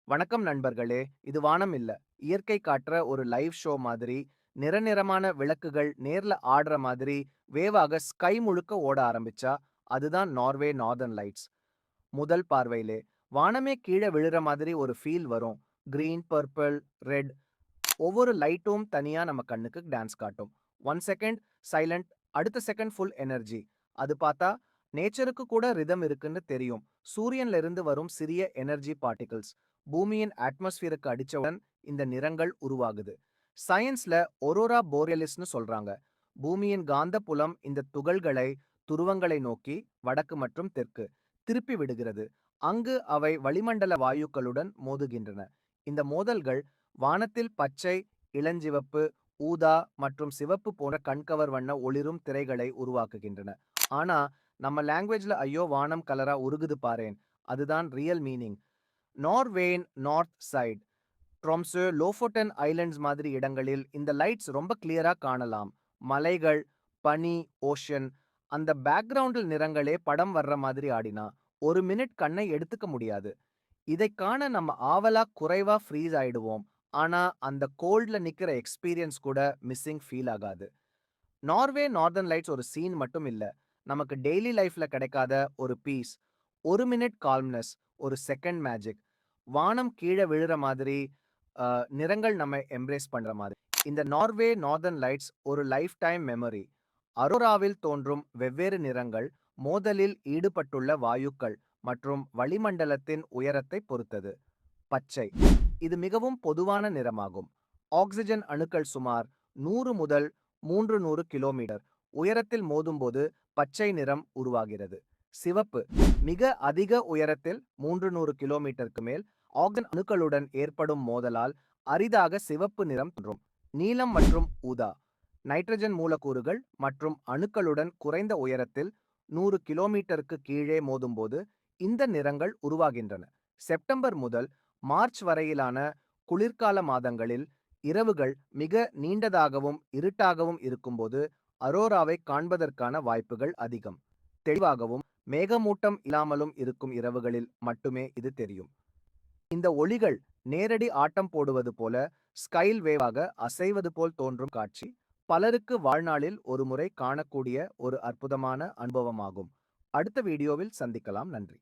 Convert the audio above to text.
வணக்கம் நண்பர்களே. இது வானம் இல்ல. இயற்கை காட்டுற ஒரு லைவ் ஷோ மாதிரி, நிறநிறமான விளக்குகள் நேர்ல ஆடுற மாதிரி வேவாக ஸ்கை முழுக்க ஓட ஆரம்பிச்சா, அதுதான் நார்வே நார்தர்ன் லைட்ஸ். முதல் பார்வையிலே வானமே கீழ விழுற மாதிரி ஒரு ஃபீல் வரும். கிரீன், பர்பிள், ரெட் ஒவ்வொரு லைட்டும் தனியா நம்ம கண்ணுக்கு டான்ஸ் காட்டும். 1 செகண்ட் சைலண்ட், அடுத்த செகண்ட் ஃபுல் எனர்ஜி. அது பார்த்தா நேச்சருக்கு கூட ரிதம் இருக்குன்னு தெரியும். சூரியன்ல இருந்து வரும் சிறிய எனர்ஜி பார்ட்டிகிள்ஸ் பூமியின் அட்மாஸ்பியருக்கு அடிச்சவுடன் இந்த நிறங்கள் உருவாகுது. சயின்ஸ்ல ஒரோரா போரியலிஸ்னு சொல்றாங்க. பூமியின் காந்த புலம் இந்த துகள்களை துருவங்களை நோக்கி வடக்கு மற்றும் தெற்கு திருப்பி விடுகிறது. அங்கு அவை வளிமண்டல வாயுக்களுடன் மோதுகின்றன. இந்த மோதல்கள் வானத்தில் பச்சை, இளஞ்சிவப்பு, ஊதா மற்றும் சிவப்பு போன்ற கண்கவர் வண்ண ஒளிரும் திரைகளை உருவாக்குகின்றன. ஆனா நம்ம லாங்குவேஜ்ல ஐயோ வானம் கலரா உருகுது பாரேன், அதுதான் ரியல் மீனிங். நார்வேயின் north side, Tromso, Lofoten islands மாதிரி இடங்களில் இந்த லைட்ஸ் ரொம்ப கிளியரா காணலாம். மலைகள், பனி, ஓஷன், அந்த பேக்ரவுண்டில் நிறங்களே படம் வர்ற மாதிரி ஆடினா 1 மினிட் கண்ணை எடுத்துக்க முடியாது. இதை காண நம்ம ஆவலா குறைவா ஃப்ரீஸ் ஆயிடுவோம். ஆனா அந்த கோல்ட்ல நிக்கிற எக்ஸ்பீரியன்ஸ் கூட மிஸ்ஸிங் ஃபீல் ஆகாது. நார்வே நார்தர்ன் லைட்ஸ் ஒரு சீன் மட்டும் இல்ல. நமக்கு டெய்லி லைஃப்ல கிடைக்காத ஒரு பீஸ், 1 மினிட் கால்ம்னஸ், ஒரு செகண்ட் மேஜிக். வானம் கீழ விழுற மாதிரி, நிறங்கள் நம்ம எம்ப்ரேஸ் பண்ற மாதிரி. இந்த நார்வே நார்தர்ன் லைட்ஸ் ஒரு லைஃப் டைம் மெமரி. அரோராவில் தோன்றும் வெவ்வேறு நிறங்கள் மோதலில் ஈடுபட்டுள்ள வாயுக்கள் மற்றும் வளிமண்டலத்தின் உயரத்தை பொறுத்தது. பச்சை, இது மிகவும் பொதுவான நிறமாகும். ஆக்ஸிஜன் அணுக்கள் சுமார் 100 முதல் 300 கிலோமீட்டர் உயரத்தில் மோதும்போது பச்சை நிறம் உருவாகிறது. சிவப்பு, மிக அதிக உயரத்தில் 300 கிலோமீட்டருக்கு மேல் ஆக்ஸிஜன் அணுக்களுடன் ஏற்படும் மோதலால் அரிதாக சிவப்பு நிறம் தோன்றும். நீலம் மற்றும் ஊதா, நைட்ரஜன் மூலக்கூறுகள் மற்றும் அணுக்களுடன் குறைந்த உயரத்தில் 100 கிலோமீட்டருக்கு கீழே மோதும்போது இந்த நிறங்கள் உருவாகின்றன. செப்டம்பர் முதல் மார்ச் வரையிலான குளிர்கால மாதங்களில் இரவுகள் மிக நீண்டதாகவும் இருட்டாகவும் இருக்கும்போது அரோராவை காண்பதற்கான வாய்ப்புகள் அதிகம். தெளிவாகவும் மேகமூட்டம் இல்லாமலும் இருக்கும் இரவுகளில் மட்டுமே இது தெரியும். இந்த ஒளிகள் நேரடி ஆட்டம் போடுவது போல ஸ்கைல் வேவாக அசைவது போல் தோன்றும் காட்சி பலருக்கு வாழ்நாளில் ஒரு முறை காணக்கூடிய ஒரு அற்புதமான அனுபவமாகும். அடுத்த வீடியோவில் சந்திக்கலாம். நன்றி.